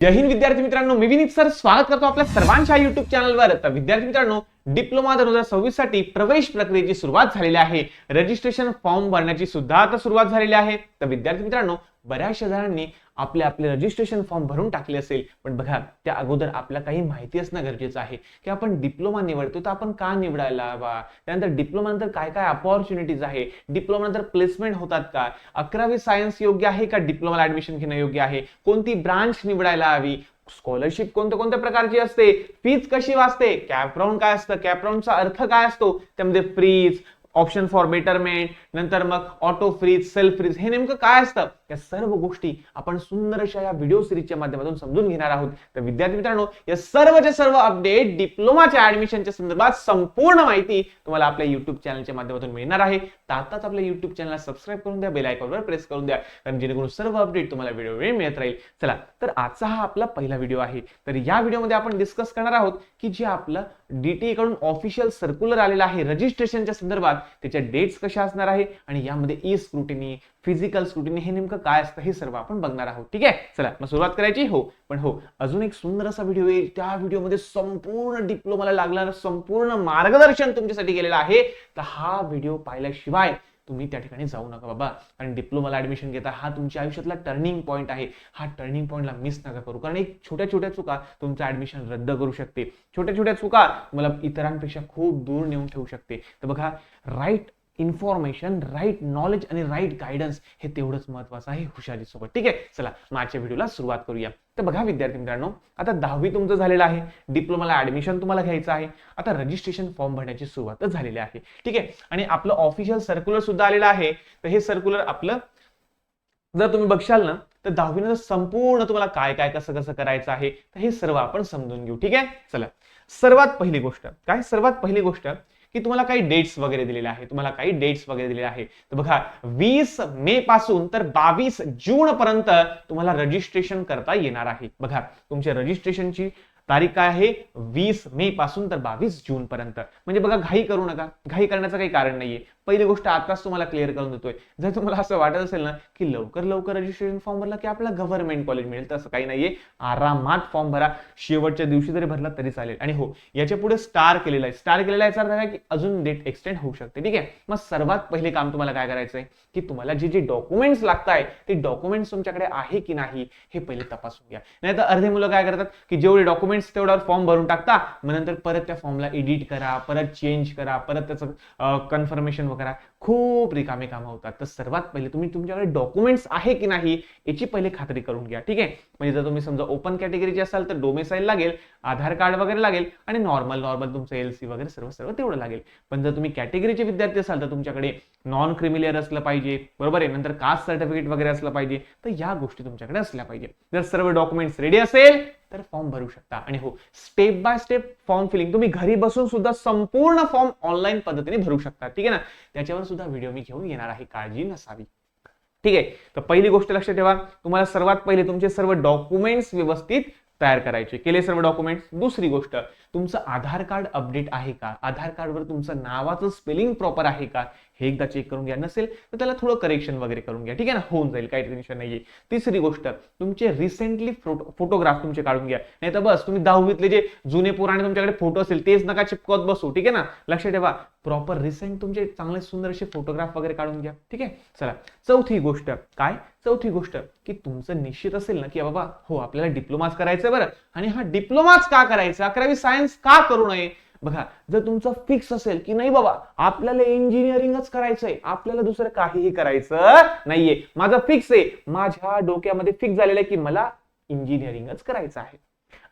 जय हिंद विद्यार्थी मित्रांनो, मी विनीत सर स्वागत करतो आपल्या सर्वांच्या युट्यूब चॅनलवर। तर विद्यार्थी मित्रांनो, डिप्लोमा 2026 साठी प्रवेश प्रक्रियेची सुरुवात झालेली आहे। रजिस्ट्रेशन फॉर्म भरण्याची सुद्धा आता सुरुवात झालेली आहे। तर विद्यार्थी मित्रांनो, बऱ्याचशा जणांनी आपले रजिस्ट्रेशन फॉर्म भरून टाकले असेल, पण बघा त्या अगोदर आपल्याला काही माहिती असणं गरजेचं आहे की आपण डिप्लोमा निवडतो तर आपण का निवडायला हवा, त्यानंतर डिप्लोमा नंतर काय काय अपॉर्च्युनिटीज आहे, डिप्लोमा नंतर प्लेसमेंट होतात का, 11वी सायन्स योग्य आहे का डिप्लोमाला ऍडमिशन घेणं योग्य आहे, कोणती ब्रांच निवडायला हवी, स्कॉलरशिप कोणत्या प्रकारची असते, फीज कशी वाचते, कॅप राउंड काय असतं, कॅप राउंडचा अर्थ काय असतो, त्यामध्ये फ्रीज, ऑप्शन फॉर बेटरमेंट, नंतर मग ऑटो फ्रीज, सेल्फ फ्रीज, हे नेमकं काय असतं, या सर्व गोष्टी आपण सुंदर अशा या व्हिडिओ सिरीजच्या माध्यमातून समजून घेणार आहोत। तर विद्यार्थी मित्रांनो, या सर्वच्या सर्व अपडेट डिप्लोमाच्या ऍडमिशनच्या संदर्भात संपूर्ण माहिती तुम्हाला आपल्या युट्यूब चॅनलच्या माध्यमातून मिळणार आहे। तर आताच आपल्या युट्यूब चॅनलला सबस्क्राईब करून द्या, बेल आयकॉनवर प्रेस करून द्या, कारण जेणेकरून सर्व अपडेट तुम्हाला वेळोवेळी मिळत राहील। चला, तर आजचा हा आपला पहिला व्हिडिओ आहे। तर या व्हिडिओमध्ये आपण डिस्कस करणार आहोत की जे आपलं डीटीए कडून ऑफिशियल सर्क्युलर आलेला आहे रजिस्ट्रेशनच्या संदर्भात, त्याच्या डेट्स कशा असणार आहे आणि यामध्ये ई स्क्रुटिनी, फिजिकल स्क्रुटिनी हे नेमकं काय असतं हे सर्व आपण बघणार आहोत। ठीक आहे, चला मग सुरुवात करायची। पण अजून एक सुंदर असा व्हिडिओ आहे, त्या व्हिडिओमध्ये संपूर्ण डिप्लोमाला लागणारं संपूर्ण मार्गदर्शन तुमच्यासाठी केलेलं आहे। तर हा व्हिडिओ पाहिल्याशिवाय तुम्ही त्या ठिकाणी जाऊ नका बाबा, कारण डिप्लोमाला ऍडमिशन घेता हा तुमच्या आयुष्यातला टर्निंग पॉईंट आहे। हा टर्निंग पॉईंटला मिस नका करू, कारण एक छोट्या चुका तुमचं ऍडमिशन रद्द करू शकते, छोट्या चुका तुम्हाला इतरांपेक्षा खूप दूर नेऊन ठेवू शकते। तर बघा, राईट इन्फॉर्मेशन, राईट नॉलेज आणि राईट गायडन्स हे तेवढंच महत्वाचं आहे हुशारीसोबत। ठीक आहे, चला मागच्या व्हिडिओला सुरुवात करूया। तर बघा विद्यार्थी मित्रांनो, आता 10वी तुमचं झालेलं आहे, डिप्लोमाला ऍडमिशन तुम्हाला घ्यायचं आहे, आता रजिस्ट्रेशन फॉर्म भरण्याची सुरुवातच झालेली आहे। ठीक आहे, आणि आपलं ऑफिशियल सर्क्युलर सुद्धा आलेलं आहे। तर हे सर्क्युलर आपलं जर तुम्ही बघशाल ना, तर 10वी नंतर संपूर्ण तुम्हाला काय काय कसं करायचं आहे तर हे सर्व आपण समजून घेऊ। ठीक आहे, चला सर्वात पहिली गोष्ट की तुम्हाला काही डेट्स वगैरे दिलेले आहे, तर बघा 20 मे पासून तर 22 जून पर्यंत तुम्हाला रजिस्ट्रेशन करता येणार आहे। बघा, तुमच्या रजिस्ट्रेशनची तारीख काय आहे, 20 मे पासून तर 22 जून पर्यंत। म्हणजे बघा, घाई करू नका, घाई करण्याचं काही कारण नाहीये। पहिली गोष्ट आताच तुम्हाला क्लिअर करून देतोय, जर तुम्हाला असं वाटत असेल ना की लवकर रजिस्ट्रेशन फॉर्म भरला की आपल्याला गव्हर्नमेंट कॉलेज मिळेल, तर असं काही नाहीये। आरामात फॉर्म भरा, शेवटच्या दिवशी जरी भरला तरी चालेल। आणि याच्या पुढे स्टार केलेला आहे, याचा अर्थ काय की अजून डेट एक्सटेंड होऊ शकते। ठीक आहे, मग सर्वात पहिले काम तुम्हाला काय करायचंय की तुम्हाला जे डॉक्युमेंट्स लागताय ते डॉक्युमेंट्स तुमच्याकडे आहे की नाही हे पहिले तपासून घ्या। नाही तर अर्धे मुलं काय करतात की जेवढे डॉक्युमेंट्स तेवढ्यावर फॉर्म भरून टाकता, मग नंतर परत त्या फॉर्मला एडिट करा, परत चेंज करा, परत त्याचं कन्फर्मेशन वगैरे, खूप रिकामे काम होतात। तर सर्वात पहिले तुम्ही तुमच्याकडे डॉक्युमेंट्स आहे की नाही याची पहिले खात्री करून घ्या। ठीक आहे, म्हणजे जर तुम्ही समजा ओपन कॅटेगरीचे असाल तर डोमेसाईल लागेल, आधार कार्ड वगैरे लागेल आणि नॉर्मल तुमचं एलसी वगैरे सर्व तेवढं लागेल। पण जर तुम्ही कॅटेगरीचे विद्यार्थी असाल तर तुमच्याकडे नॉन क्रिमिलियर असलं पाहिजे, बरोबर आहे, नंतर कास्ट सर्टिफिकेट वगैरे असलं पाहिजे। तर या गोष्टी तुमच्याकडे असल्या पाहिजे। जर सर्व डॉक्युमेंट्स रेडी असेल तर फॉर्म भरू शकता। आणि step by step form filling तुम्ही घरी बसून सुद्धा संपूर्ण फॉर्म ऑनलाईन पद्धतीने भरू शकता। ठीक आहे ना, त्याच्यावर सुद्धा व्हिडिओ मी घेऊन येणार आहे, काळजी नसावी। ठीक आहे, तर पहिली गोष्ट लक्षात ठेवा, तुम्हाला सर्वात पहिले तुमचे सर्व डॉक्युमेंट्स व्यवस्थित तयार करायचे, केले सर्व डॉक्युमेंट्स। दुसरी गोष्ट, तुमचं आधार कार्ड अपडेट आहे का, आधार कार्डवर तुमचं नावाचं स्पेलिंग प्रॉपर आहे का हे एकदा चेक करून घ्या, नसेल तर त्याला थोडं करेक्शन वगैरे करून घ्या। ठीक आहे ना, होऊन जाईल, काही टेन्शन नाहीये। तिसरी गोष्ट, तुमचे रिसेंटली फोटोग्राफ तुमचे काढून घ्या, नाही तर बस तुम्ही 10वीतले जे जुने पुराणे तुमच्याकडे फोटो असेल तेच नका चिपकवत बसू। ठीक आहे ना, लक्षात ठेवा, प्रॉपर रिसेंट तुमचे चांगले सुंदर असे फोटोग्राफ वगैरे काढून घ्या। ठीक आहे, चला चौथी गोष्ट की तुमचं निश्चित असेल ना की बाबा आपल्याला डिप्लोमाच करायचं बरं, आणि हा डिप्लोमाच का करायचा, 11वी सायन्स का करू नये। बघा, जर तुमचं फिक्स असेल की नाही बाबा आपल्याला इंजिनिअरिंगच करायचंय, आपल्याला दुसरं काहीही करायचं नाहीये, माझं फिक्स आहे, माझ्या डोक्यामध्ये फिक्स झालेलं आहे की मला इंजिनिअरिंगच करायचं आहे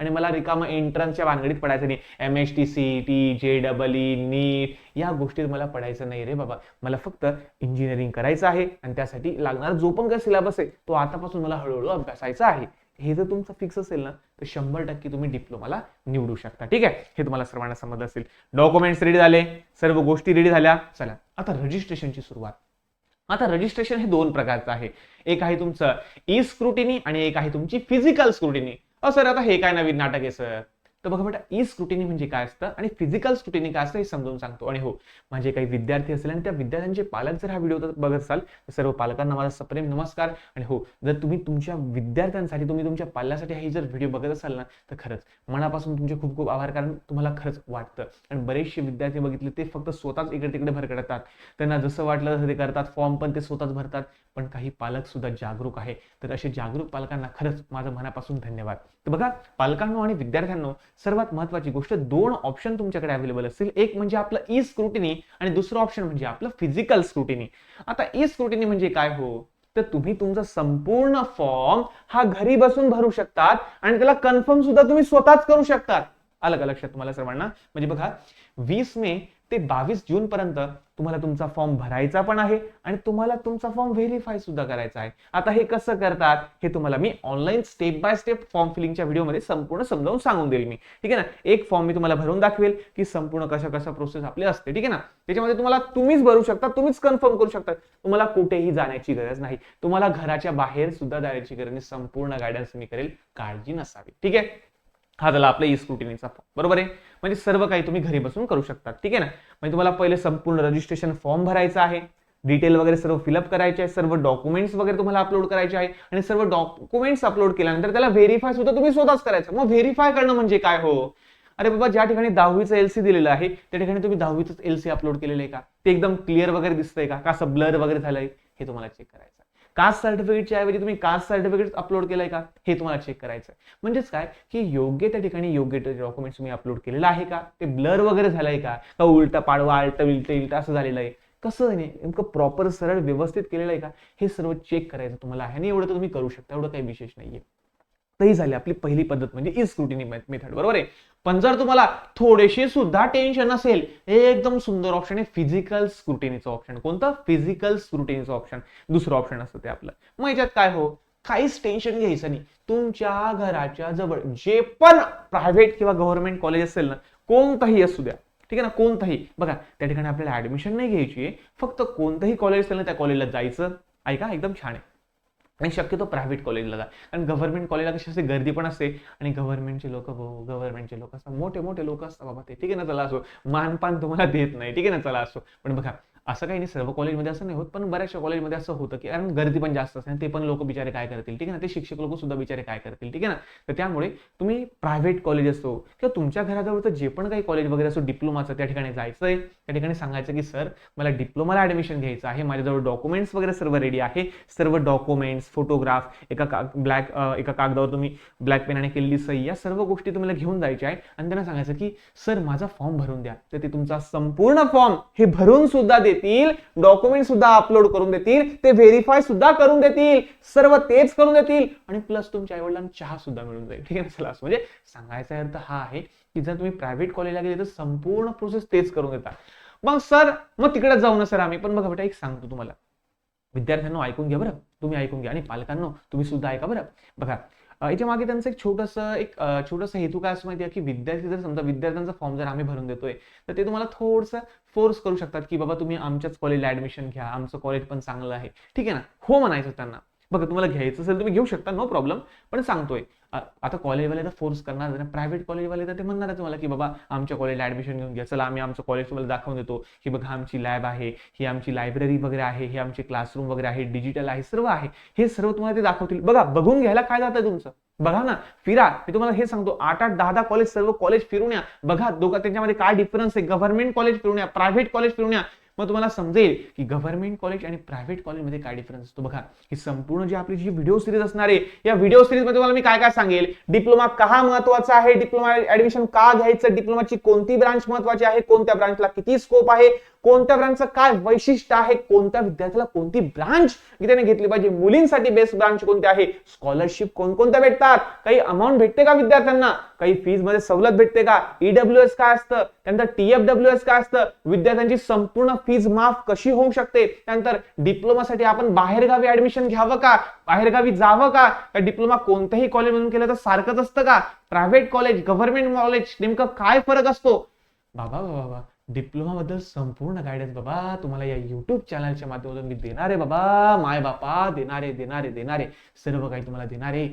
आणि मला रिकामं एंट्रन्सच्या भानगडीत पडायचं नाही, MHTCET, JEE, नीट या गोष्टीत मला पडायचं नाही रे बाबा, मला फक्त इंजिनिअरिंग करायचं आहे आणि त्यासाठी लागणारा जो पण काही सिलेबस आहे तो आतापासून मला हळूहळू अभ्यासायचा आहे। हे जर तुमचं फिक्स असेल ना तर 100% तुम्ही डिप्लोमाला निवडू शकता। ठीक आहे, हे तुम्हाला सर्वांना समजलं असेल। डॉक्युमेंट्स रेडी झाले, सर्व गोष्टी रेडी झाल्या, चला आता रजिस्ट्रेशनची सुरुवात। आता रजिस्ट्रेशन हे दोन प्रकारचं आहे, एक आहे तुमचं ई स्क्रुटिनी आणि एक आहे तुमची फिजिकल स्क्रुटिनी। सर आता हे काय नवीन नाटक आहे सर, तर बघा बेटा, ई स्क्रुटिनी म्हणजे काय असतं आणि फिजिकल स्क्रुटिनी काय असतं हे समजावून सांगतो. आणि हो, माझे काही विद्यार्थी असेल आणि त्या विद्यार्थ्यांचे पालक जर हा व्हिडिओ बघत असाल तर सर्व पालकांना माझा सप्रेम नमस्कार. आणि हो, जर तुम्ही तुमच्या विद्यार्थ्यांसाठी, तुम्ही तुमच्या पाल्यासाठी हे जर व्हिडिओ बघत असाल ना, तर खरंच मनापासून तुमचे खूप खूप आभार, कारण तुम्हाला खरंच वाटतं. आणि बरेचसे विद्यार्थी बघितले ते फक्त स्वतःच इकडे तिकडे भरकटतात, त्यांना जसं वाटलं तसं ते करतात, फॉर्म पण ते स्वतःच भरतात. पण काही पालक सुद्धा जागरूक आहे, तर असे जागरूक पालकांना खरंच माझं मनापासून धन्यवाद. तर बघा पालकांनो आणि विद्यार्थ्यांनो, सर्वात महत्त्वाची गोष्ट, दोन ऑप्शन तुमच्याकडे अवेलेबल असतील. एक म्हणजे आपलं ई स्क्रुटिनी आणि दुसरं ऑप्शन म्हणजे आपलं फिजिकल स्क्रुटिनी. आता ई स्क्रुटिनी म्हणजे काय हो, तर तुम्ही तुमचा संपूर्ण फॉर्म हा घरी बसून भरू शकतात आणि त्याला कन्फर्म सुद्धा तुम्ही स्वतःच करू शकतात. अलग लक्षात तुम्हाला सर्वांना. म्हणजे बघा, 20 मे ते 22 जून पर्यंत तुम्हाला तुमचा फॉर्म भरायचा पण आहे आणि तुम्हाला तुमचा फॉर्म व्हेरीफाय सुद्धा करायचा आहे. आता हे कसं करतात हे तुम्हाला मी online step by step form फिलिंगच्या व्हिडिओमध्ये संपूर्ण समजावून सांगून देईल मी. ठीक आहे ना. एक फॉर्म मी तुम्हाला भरून दाखवेल की संपूर्ण कशा प्रोसेस आपली असते. ठीक आहे ना. त्याच्यामध्ये तुम्हाला तुम्हीच भरू शकता, तुम्हीच कन्फर्म करू शकता. तुम्हाला कुठेही जाण्याची गरज नाही, तुम्हाला घराच्या बाहेर सुद्धा जाण्याची गरज नाही. संपूर्ण गायडन्स मी करेल, काळजी नसावी. ठीक आहे. हा झाला आपला ई स्क्रुटिनीचा फॉर्म. बरोबर आहे. म्हणजे सर्व काही तुम्ही घरी बसून करू शकता. ठीक आहे ना. म्हणजे तुम्हाला पहिले संपूर्ण रजिस्ट्रेशन फॉर्म भरायचा आहे, डिटेल वगैरे सर्व फिलअप करायचे आहे, सर्व डॉक्युमेंट्स वगैरे तुम्हाला अपलोड करायचे आहे आणि सर्व डॉक्युमेंट्स अपलोड केल्यानंतर त्याला व्हेरीफाय सुद्धा तुम्ही स्वतःच करायचं. मग व्हेरीफाय करणं म्हणजे काय हो, अरे बाबा, ज्या ठिकाणी 10वीचं एलसी दिलेलं आहे त्या ठिकाणी तुम्ही 10वीचं एलसी अपलोड केलेलं आहे का, ते एकदम क्लिअर वगैरे दिसतंय का, असं ब्लर वगैरे झालंय, हे तुम्हाला चेक करायचं. कास्ट सर्टिफिकेटच्या ऐवजी तुम्ही कास्ट सर्टिफिकेट अपलोड केलंय का, हे तुम्हाला चेक करायचं. म्हणजेच काय की योग्य त्या ठिकाणी योग्य डॉक्युमेंट्स तुम्ही अपलोड केलेलं आहे का, ते ब्लर वगैरे झालंय का उलटा पाडवा आलट विलट असं झालेलं आहे, कसं नाही, नेमकं प्रॉपर सरळ व्यवस्थित केलेलं आहे का, हे सर्व चेक करायचं तुम्हाला आहे. आणि एवढं तर तुम्ही करू शकता, एवढं काही विशेष नाहीये. तर ही झाली आपली पहिली पद्धत म्हणजे ई स्क्रुटिनी मेथड. बरोबर आहे. पण जर तुम्हाला थोडेसे सुद्धा टेन्शन असेल, एकदम सुंदर ऑप्शन आहे फिजिकल स्क्रुटिनीचं ऑप्शन. कोणतं? फिजिकल स्क्रुटिनीचं ऑप्शन. दुसरं ऑप्शन असतं ते आपलं. मग याच्यात काय हो, काहीच टेन्शन घ्यायचं नाही. तुमच्या घराच्या जवळ जे पण प्रायव्हेट किंवा गव्हर्नमेंट कॉलेज असेल ना, कोणताही असू द्या, ठीक आहे ना, कोणताही. बघा, त्या ठिकाणी आपल्याला ऍडमिशन नाही घ्यायची आहे, फक्त कोणतंही कॉलेज असेल ना त्या कॉलेजला जायचं. ऐका, एकदम छान आहे. आणि शक्यतो प्रायव्हेट कॉलेजला जा, कारण गव्हर्नमेंट कॉलेजला कशी असते, गर्दी पण असते आणि गव्हर्नमेंटचे लोक असतात, मोठे मोठे लोक असतात बाबा ते. ठीक आहे ना. चला असो, मानपान तुम्हाला देत नाही. ठीक आहे ना. चला असो. पण बघा, असं काही नाही, सर्व कॉलेजमध्ये असं नाही होत, पण बऱ्याचशा कॉलेजमध्ये असं होतं की कारण गर्दी पण जास्त असते आणि ते पण लोक बिचारे काय करतील. ठीक आहे ना. ते शिक्षक लोक सुद्धा बिचारे काय करतील. ठीक आहे ना. तर त्यामुळे तुम्ही प्रायव्हेट कॉलेज असो किंवा तुमच्या घराजवळचं जे पण काही कॉलेज वगैरे असो, डिप्लोमाचं, त्या ठिकाणी जायचंय. त्या ठिकाणी सांगायचं की सर, मला डिप्लोमाला ऍडमिशन घ्यायचं आहे, माझ्याजवळ डॉक्युमेंट्स वगैरे सर्व रेडी आहे. सर्व डॉक्युमेंट्स, फोटोग्राफ, एका कागदावर तुम्ही ब्लॅक पेनाने केलेली सही, या सर्व गोष्टी तुम्हाला घेऊन जायच्या आहे आणि त्यांना सांगायचं की सर, माझा फॉर्म भरून द्या. तर ते तुमचा संपूर्ण फॉर्म हे भरून सुद्धा देतील, डॉक्युमेंट सुद्धा अपलोड करून देतील, ते व्हेरीफाय सुद्धा करून देतील, सर्व तेच करून देतील आणि प्लस तुमच्या आईवडिलांना चहा सुद्धा मिळून जाईल. ठीक आहे. चला, म्हणजे सांगायचा अर्थ हा आहे की जर तुम्ही प्रायव्हेट कॉलेजला गेले तर संपूर्ण प्रोसेस तेच करून देतात. मग सर, मग तिकडे जाऊ ना सर आम्ही. पण बघा बेटा, एक सांगतो तुम्हाला, विद्यार्थ्यांना ऐकून घ्या बरं, तुम्ही ऐकून घ्या आणि पालकांनो तुम्ही सुद्धा ऐका बरं. बघा, याच्या मागे त्यांचं एक छोटंसं हेतू काय असं माहिती आहे की विद्यार्थी जर समजा विद्यार्थ्यांचा फॉर्म जर आम्ही भरून देतोय तर ते तुम्हाला थोडंसं फोर्स करू शकतात की बाबा तुम्ही आमच्याच कॉलेजला ऍडमिशन घ्या, आमचं कॉलेज पण चांगलं आहे. ठीक आहे ना. हो म्हणायचं त्यांना. बघा, तुम्हाला घ्यायचं असेल तुम्ही घेऊ शकता, नो प्रॉब्लेम. पण सांगतोय, आता कॉलेजवाले तर फोर्स करणार नाही, प्रायव्हेट कॉलेजवाले तर ते म्हणणार तुम्हाला की बाबा आमच्या कॉलेजला ऍडमिशन घेऊन घ्या, चला आम्ही आमचं कॉलेज तुम्हाला दाखवून देतो की बघा आमची लॅब आहे, ही आमची लायब्ररी वगैरे आहे, हे आमचे क्लासरूम वगैरे आहे, डिजिटल आहे, सर्व आहे. हे सर्व तुम्हाला ते दाखवतील. बघा, बघून घ्यायला काय जातं तुमचं. बघा ना, फिरा. मी तुम्हाला हे सांगतो, 8-8, 10-10 कॉलेज, सर्व कॉलेज फिरून या. बघा त्यांच्यामध्ये काय डिफरन्स आहे. गव्हर्नमेंट कॉलेज फिरून या, प्रायव्हेट कॉलेज फिरून या. मग तुम्हाला समजेल की गव्हर्नमेंट कॉलेज आणि प्रायव्हेट कॉलेजमध्ये काय डिफरन्स असतो. बघा, ही संपूर्ण जी आपली जी व्हिडिओ सिरीज असणार आहे, या व्हिडिओ सिरीज मध्ये तुम्हाला मी काय काय सांगेल. डिप्लोमा का महत्वाचा आहे, डिप्लोमा ऍडमिशन का घ्यायचं, डिप्लोमाची कोणती ब्रांच महत्वाची आहे, कोणत्या ब्रांचला किती स्कोप आहे, कोणत्या ब्रांचचं काय वैशिष्ट्य आहे, कोणत्या विद्यार्थ्याला कोणती ब्रांच त्याने घेतली पाहिजे, मुलींसाठी बेस्ट ब्रांच कोणती आहे, स्कॉलरशिप कोणकोणत्या भेटतात, काही अमाऊंट भेटते का विद्यार्थ्यांना, काही फीज मध्ये सवलत भेटते का, ईडब्ल्यूएस काय असतं, त्यानंतर टीएफडब्ल्यूएस काय असतं, विद्यार्थ्यांची संपूर्ण फीज माफ कशी होऊ शकते, त्यानंतर डिप्लोमासाठी आपण बाहेरगावी ऍडमिशन घ्यावं का, बाहेरगावी जावं का, डिप्लोमा कोणत्याही कॉलेज मधून केलं तर सारखंच असतं का, प्रायव्हेट कॉलेज गव्हर्नमेंट कॉलेज नेमकं काय फरक असतो. बाबा, डिप्लोमा बद्दल संपूर्ण गायडन्स बाबा तुम्हाला या युट्यूब चॅनलच्या माध्यमातून मी देणार आहे बाबा. माय बापा, देणारे सर्व काही तुम्हाला देणार आहे.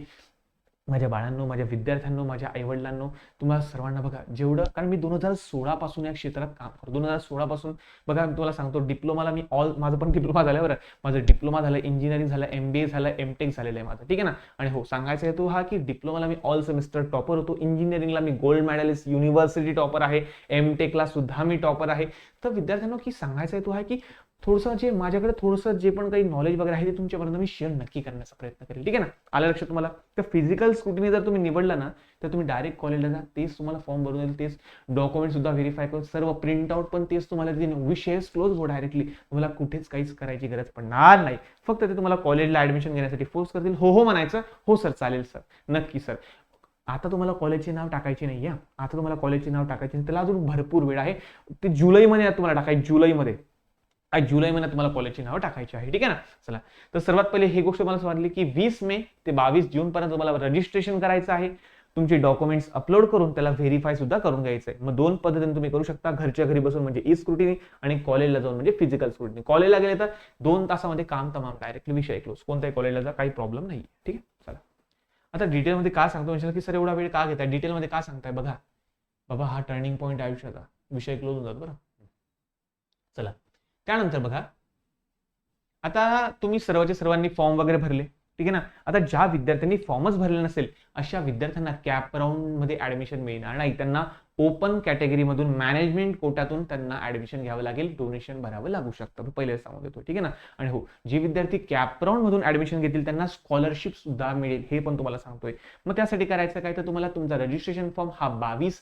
माझ्या बाळांनो, माझ्या विद्यार्थ्यांनो, माझ्या आईवडिलांनो, तुम्हाला सर्वांना बघा जेवढं, कारण मी 2016 पासून या क्षेत्रात काम करतो. 2016 पासून बघा, मी तुम्हाला सांगतो, डिप्लोमाला मी माझं पण डिप्लोमा झालं बरं. माझं डिप्लोमा झालं, इंजिनिअरिंग झालं, MBA झालं, MTech झालेलं आहे माझं, ठीक आहे ना. आणि हो, सांगायचा हेतू हा की डिप्लोमाला मी ऑल सेमिस्टर टॉपर होतो, इंजिनिअरिंगला मी गोल्ड मेडलिस्ट, युनिव्हर्सिटी टॉपर आहे, MTechला सुद्धा मी टॉपर आहे. तर विद्यार्थ्यांनो, की सांगायचा हेतू हा की थोडंसं जे माझ्याकडे थोडंसं जे पण काही नॉलेज वगैरे आहे ते तुमच्यापर्यंत मी शेअर नक्की करण्याचा प्रयत्न करेल, ठीक आहे ना. आलं लक्षात तुम्हाला. तर फिजिकल स्क्रुटिनी जर तुम्ही निवडला ना, तर तुम्ही डायरेक्ट कॉलेजला जा, तेच तुम्हाला फॉर्म भरून देईल, तेच डॉक्युमेंट सुद्धा व्हेरीफाय करून सर्व प्रिंट आउट पण तेच तुम्हाला देईल. विषय क्लोज हो डायरेक्टली. तुम्हाला कुठेच काहीच करायची गरज पडणार नाही. फक्त ते तुम्हाला कॉलेजला ऍडमिशन घेण्यासाठी फोर्स करतील. हो म्हणायचं, हो सर चालेल सर, नक्की सर. आता तुम्हाला कॉलेजचे नाव टाकायचे नाही. आता तुम्हाला कॉलेजचे नाव टाकायचे नाही, त्याला अजून भरपूर वेळ आहे. ते जुलैमध्ये तुम्हाला टाकायचे, जुलै महिन्यात तुम्हाला कॉलेजची नावं टाकायची आहे, ठीक आहे ना. चला, तर सर्वात पहिले ही गोष्ट मला समजली की 20 मे ते 22 जून पर्यंत तुम्हाला रजिस्ट्रेशन करायचं आहे. तुमचे डॉक्युमेंट्स अपलोड करून त्याला व्हेरीफाय सुद्धा करून घ्यायचं आहे. मग दोन पद्धतीने तुम्ही करू शकता, घरच्या घरी बसून म्हणजे ई स्क्रुटिनी, आणि कॉलेजला जाऊन म्हणजे फिजिकल स्क्रुटिनी. कॉलेजला गेले तर 2 तासामध्ये काम तमाम, डायरेक्टली विषय क्लोज. कोणत्याही कॉलेजला जा, काही प्रॉब्लेम नाही, ठीक आहे. चला, आता डिटेलमध्ये का सांगतो म्हणजे की सर एवढा वेळ का घेताय, डिटेलमध्ये का सांगताय, बघा बाबा, हा टर्निंग पॉईंट आयुष्याचा, विषय क्लोज होऊन जातो बरं. चला, त्यानंतर बघा, आता तुम्ही सर्वांनी फॉर्म वगैरे भरले, ठीक आहे ना. आता ज्या विद्यार्थ्यांनी फॉर्मच भरले नसेल अशा विद्यार्थ्यांना कॅप राऊंड मध्ये ऍडमिशन मिळणार नाही. त्यांना ओपन कॅटेगरी मधून मॅनेजमेंट कोट्यातून त्यांना ऍडमिशन घ्यावं लागेल, डोनेशन भरावं लागू शकतं, पहिले सांगून देतो, ठीक आहे ना. आणि हो, जे विद्यार्थी कॅप राऊंड मधून ऍडमिशन घेतील त्यांना स्कॉलरशिप सुद्धा मिळेल, हे पण तुम्हाला सांगतोय. मग त्यासाठी करायचं काय, तर तुम्हाला तुमचा रजिस्ट्रेशन फॉर्म हा 22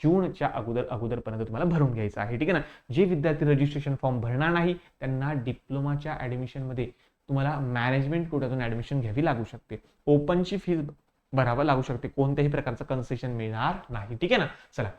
जूनच्या अगोदरपर्यंत तुम्हाला भरून घ्यायचा आहे, ठीक आहे ना. जे विद्यार्थी रजिस्ट्रेशन फॉर्म भरणार नाही त्यांना डिप्लोमाच्या ऍडमिशन मध्ये तुम्हाला मॅनेजमेंट कोट्यातून ऍडमिशन घ्यावी लागू शकते. ओपनची फीस भरावा लागू शकते, कोणत्याही प्रकारचं कन्सेशन मिळणार नाही, ठीक आहे ना. चला,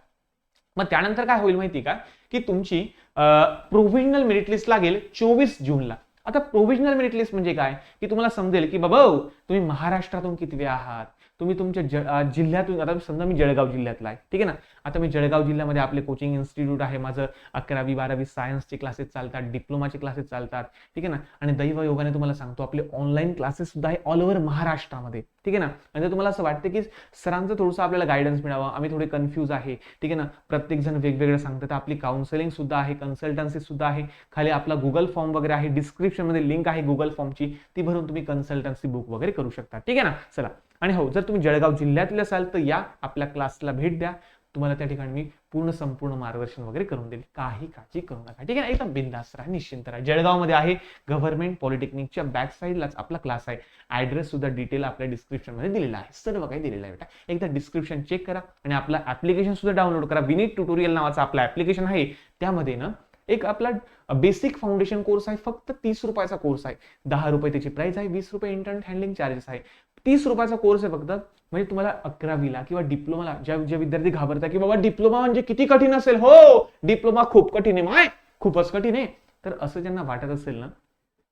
मग त्यानंतर काय होईल माहिती का, की तुमची प्रोव्हिजनल मेरिट लिस्ट लागेल 24 जूनला. आता प्रोव्हिजनल मेरिट लिस्ट म्हणजे काय, की तुम्हाला समजेल की बाबा तुम्ही महाराष्ट्रातून कितवे आहात, तुम्ही तुमच्या जिल्ह्यातून. आता समजा मी जळगाव जिल्ह्यातला आहे, ठीक आहे ना. आता मी जळगाव जिल्ह्यामध्ये आपले कोचिंग इन्स्टिट्यूट आहे, माझं 11वी 12वी सायन्सचे क्लासेस चालतात, डिप्लोमाचे क्लासेस चालतात, ठीक आहे ना. आणि दैवयोगाने तुम्हाला सांगतो आपले ऑनलाईन क्लासेस सुद्धा आहे ऑल ओव्हर महाराष्ट्रामध्ये, ठीक आहे ना. म्हणजे तुम्हाला असं वाटतं की सरांचं थोडंसं आपल्याला गायडन्स मिळावं, आम्ही थोडे कन्फ्यूज आहे, ठीक आहे ना. प्रत्येक जण वेगवेगळं सांगतात. आपली काउन्सिलिंग सुद्धा आहे, कन्सल्टन्सी सुद्धा आहे. खाली आपला गुगल फॉर्म वगैरे आहे, डिस्क्रिप्शन मध्ये लिंक आहे गुगल फॉर्मची, ती भरून तुम्ही कन्सल्टन्सी बुक वगैरे करू शकता, ठीक आहे ना. चला, आणि हो, जर तुम्ही जळगाव जिल्ह्यातले असाल तर या आपल्या क्लासला भेट द्या, तुम्हाला त्या ठिकाणी मी संपूर्ण मार्गदर्शन वगैरे करून देईल, काही काळजी करू नका, ठीक आहे ना. एकदम बिंदास राहा, निश्चिंत राहा. जळगावमध्ये आहे, गव्हर्नमेंट पॉलिटेक्निकच्या बॅक साईडलाच आपला क्लास आहे. ऍड्रेस सुद्धा डिटेल आपल्या डिस्क्रिप्शन मध्ये दिलेला आहे, सर्व काही दिलेलं आहे बेटा. एकदा डिस्क्रिप्शन चेक करा आणि आपला ऍप्लिकेशन सुद्धा डाउनलोड करा. विनीत ट्युटोरियल नावाचा आपला ऍप्लिकेशन आहे, त्यामध्ये ना एक आपला बेसिक फाउंडेशन कोर्स आहे, फक्त 30 रुपयाचा कोर्स आहे. 10 रुपये त्याची प्राइस आहे, 20 रुपये इंटरनेट हँडलिंग चार्जेस आहे. 30 रुपयाचा कोर्स आहे फक्त. म्हणजे तुम्हाला 11वीला किंवा डिप्लोमाला जे विद्यार्थी घाबरतात की बाबा डिप्लोमा म्हणजे किती कठीण असेल, हो डिप्लोमा खूप कठीण आहे, माय खूपच कठीण आहे, तर असं ज्यांना वाटत असेल ना,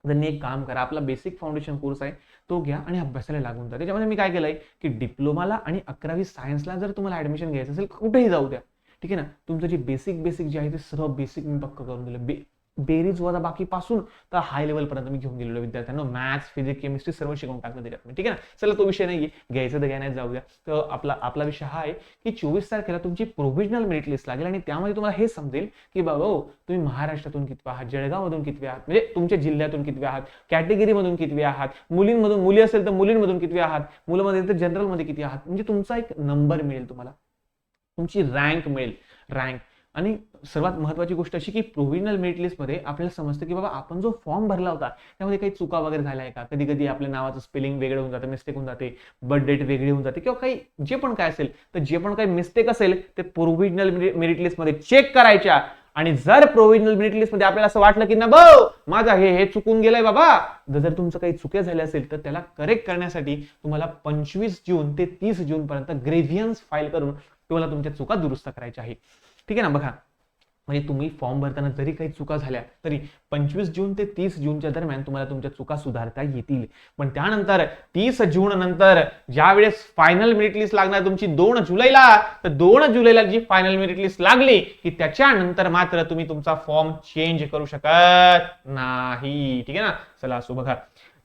त्यांनी एक काम करा, आपला बेसिक फाउंडेशन कोर्स आहे तो घ्या आणि अभ्यासाला लागून जा. त्याच्यामध्ये मी काय केलंय की डिप्लोमाला आणि 11वी सायन्सला जर तुम्हाला ऍडमिशन घ्यायचं असेल कुठेही जाऊ द्या, ठीक आहे ना. तुमचं जे बेसिक जे आहे ते सर्व बेसिक मी पक्क करून दिलं, बेरीज वजा बाकी पासून तर हाय लेवल पर्यंत मी घेऊन गेलेलो विद्यार्थ्यांना. मॅथ्स, फिजिक्स, केमिस्ट्री सर्व शिकवून टाकलं त्याच्यात, ठीक आहे ना. चला, तो विषय नाहीये, घ्यायचं तर घ्यायला जाऊया. तर आपला विषय हा आहे की 24 तारखेला तुमची प्रोव्हिजनल मेरिट लिस्ट लागेल आणि त्यामध्ये तुम्हाला हे समजेल की बाबा तुम्ही महाराष्ट्रातून कितवे आहात, जळगावमधून कितवे आहात, म्हणजे तुमच्या जिल्ह्यातून कितवे आहात, कॅटेगरीमधून कितवे आहात, मुलींमधून, मुली असेल तर मुलींमधून कितवे आहात, मुलांमध्ये तर जनरलमध्ये किती आहात, म्हणजे तुमचा एक नंबर मिळेल, तुम्हाला तुमची रँक मिळेल, रँक. आणि सर्वात महत्त्वाची गोष्ट अशी की प्रोव्हिजनल मेरिट लिस्ट मध्ये आपल्याला समजतं की बाबा आपण जो फॉर्म भरला होता त्यामध्ये काही चुका वगैरे झाल्या आहे का, कधी कधी आपल्या नावाचं स्पेलिंग वेगळं होऊन जातं, मिस्टेक होऊन जाते, बर्थ डेट वेगळी होऊन जाते, किंवा काही जे पण काय असेल तर जे पण काही मिस्टेक असेल ते प्रोव्हिजनल मेरिट लिस्ट मध्ये चेक करायच्या. आणि जर प्रोव्हिजनल मेरिट लिस्ट मध्ये आपल्याला असं वाटलं की ना माझा हे चुकून गेलंय बाबा, जर तुमचं काही चुके झाले असेल तर त्याला करेक्ट करण्यासाठी तुम्हाला 25 जून ते 30 जून पर्यंत ग्रेव्हियन्स फाईल करून तुम्हाला तुमच्या चुका दुरुस्त करायच्या आहे, ठीक आहे ना. बघा, म्हणजे तुम्ही फॉर्म भरताना जरी काही चुका झाल्या तरी 25 जून ते 30 जूनच्या दरम्यान तुम्हाला तुमच्या चुका सुधारता येतील. पण त्यानंतर 30 जून नंतर ज्या वेळेस फायनल मेरिट लिस्ट लागणार तुमची 2 जुलैला, तर 2 जुलैला जी फायनल मेरिट लिस्ट लागली की त्याच्यानंतर मात्र तुम्ही तुमचा फॉर्म चेंज करू शकत नाही, ठीक आहे ना. चला, असो बघा,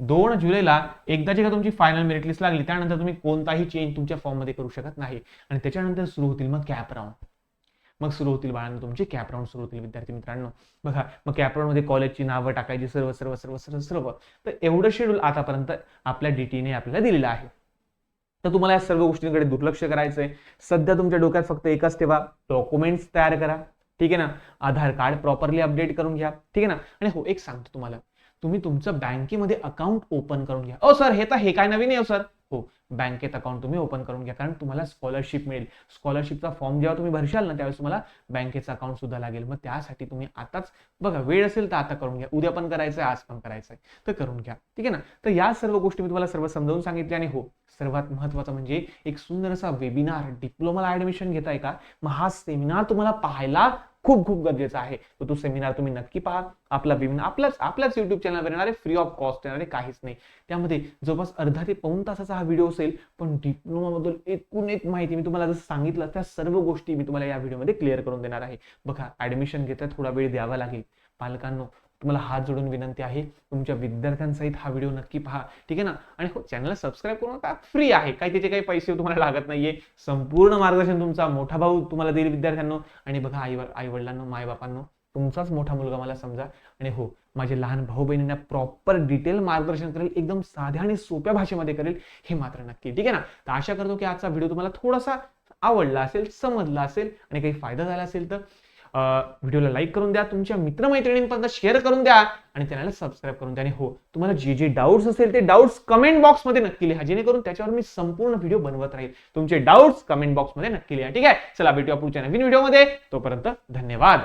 2 जुलैला एकदाची का तुमची फायनल मेरिट लिस्ट लागली त्यानंतर तुम्ही कोणताही चेंज तुमच्या फॉर्म मध्ये करू शकत नाही आणि त्याच्यानंतर सुरू होतील मग कॅप राऊंड. मग सुरू होतील बाळांनो तुमचे कॅप राऊंड सुरू होतील विद्यार्थी मित्रांनो. बघा मग कॅप राऊंड मध्ये कॉलेजची नावं टाकायची सर्व सर्व सर्व सर्व सर्व. तर एवढं शेड्यूल आतापर्यंत आपल्या डीटीने आपल्याला दिलेलं आहे. तर तुम्हाला या सर्व गोष्टींकडे दुर्लक्ष करायचंय. सध्या तुमच्या डोक्यात फक्त एकच ठेवा, डॉक्युमेंट्स तयार करा, ठीक आहे ना. आधार कार्ड प्रॉपरली अपडेट करून घ्या, ठीक आहे ना. आणि हो एक सांगतो तुम्हाला, तुम्ही तुमचं बँकेमध्ये अकाउंट ओपन करून घ्या. ओ सर हे काय नवीन आहे सर? हो, बँकेत अकाउंट तुम्ही ओपन करून घ्या, कारण तुम्हाला स्कॉलरशिप मिळेल. स्कॉलरशिपचा फॉर्म जेव्हा तुम्ही भरशाल ना त्यावेळेस तुम्हाला बँकेचं अकाउंट सुद्धा लागेल. मग त्यासाठी तुम्ही आताच बघा, वेळ असेल तर आता करून घ्या, उद्या पण करायचंय, आज पण करायचंय, तर करून घ्या, ठीक आहे ना. तर या सर्व गोष्टी मी तुम्हाला सर्व समजावून सांगितल्या. आणि हो, सर्वात महत्वाचं म्हणजे एक सुंदर असा वेबिनार, डिप्लोमाला ऍडमिशन घेताय का, मग हा सेमिनार तुम्हाला पाहायला खूप खूप गरजेचा आहे. तर तो सेमिनार तुम्ही नक्की पहा. आपला वेबिनार आपल्याच युट्यूब चॅनलवर येणार आहे, फ्री ऑफ कॉस्ट येणार आहे, काहीच नाही. त्यामध्ये जवळपास अर्धा ते पाऊण तासाचा हा व्हिडिओ असेल, पण डिप्लोमा बद्दल एकूण एक माहिती मी तुम्हाला जसं सांगितलं त्या सर्व गोष्टी मी तुम्हाला या व्हिडिओमध्ये क्लिअर करून देणार आहे. बघा, ऍडमिशन घेता थोडा वेळ द्यावा लागेल. पालकांनो, तुम्हाला हात जोडून विनंती आहे, तुमच्या विद्यार्थ्यांसहित हा व्हिडिओ नक्की पहा, ठीक आहे ना. आणि हो, चॅनलला सबस्क्राईब करू नका, फ्री आहे, काही त्याचे काही पैसे तुम्हाला लागत नाहीये. संपूर्ण मार्गदर्शन तुमचा मोठा भाऊ तुम्हाला देईल विद्यार्थ्यांनो. आणि बघा, आई वडिलांनो, मायबापांनो, तुमचाच मोठा मुलगा मला समजा. आणि हो, माझे लहान भाऊ बहिणींना प्रॉपर डिटेल मार्गदर्शन करेल, एकदम साध्या आणि सोप्या भाषेमध्ये करेल, हे मात्र नक्की, ठीक आहे ना. तर आशा करतो की आजचा व्हिडिओ तुम्हाला थोडासा आवडला असेल, समजला असेल आणि काही फायदा झाला असेल तर व्हिडिओला लाईक करून द्या, तुमच्या मित्रमैत्रिणींपर्यंत शेअर करून द्या आणि चॅनलला सबस्क्राईब करून द्या. आणि हो, तुम्हाला जे डाऊट्स असेल ते डाऊट्स कमेंट बॉक्समध्ये नक्की लिहा, जेणेकरून त्याच्यावर मी संपूर्ण व्हिडिओ बनवत राहील. तुमचे डाऊट्स कमेंट बॉक्समध्ये नक्की लिहा, ठीक आहे. चला, भेटूया पुढच्या नवीन व्हिडिओमध्ये. तोपर्यंत धन्यवाद.